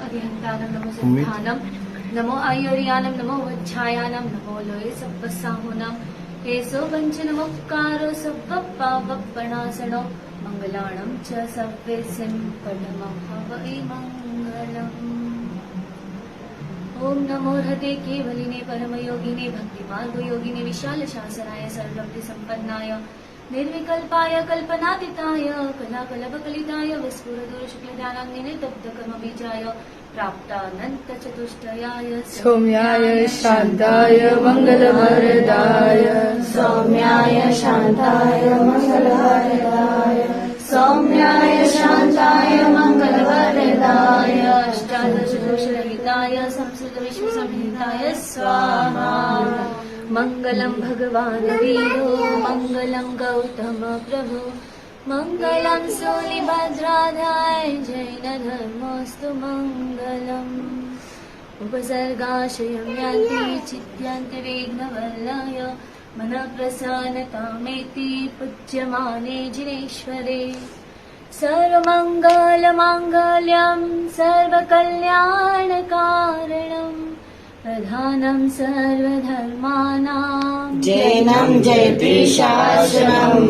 अरिहन्तानं नमो सिद्धानं नमो आयुर्यानं नमो वज्झायानं नमो लोये सब्बसाहुनं हेसो वञ्चनमुपकारो सब्बपावपणासनो मङ्गलाणं च सव्यसिं पठमं हवै मङ्गलम्। ओम नमो हृदे केवलिने परमयोगिने भक्तिमार्गयोगिने विशालशासनाय सर्वभक्तिसम्पन्नाय निर्विकल्पाय कल्पनातीताय कलाकलभकलिताय विस्फुरदूरशुक्लज्ञानाग्निने तप्तकर्मबीजाय प्राप्तानन्तचतुष्टयाय सौम्याय शान्ताय मङ्गलवरदाय सौम्याय शान्ताय मङ्गलवरदाय सौम्याय शान्ताय मङ्गलवरदाय अष्टादशदोषरहिताय संस्कृतविश्वसंहिताय स्वाहा। मङ्गलं भगवान् वीरो मङ्गलं गौतम प्रभु मङ्गलं सूलिभद्राधाय जैनधर्मोऽस्तु मङ्गलम्। उपसर्गाशयं यान्ति चित्यान्तविघ्नवल्लय मनःप्रसन्नतामेति पूज्यमाने जिनेश्वरे सर्वमङ्गलमाङ्गल्यं सर्वकल्याणकारणं प्रधानं सर्वधर्माणां जैनं जयति शासनम्।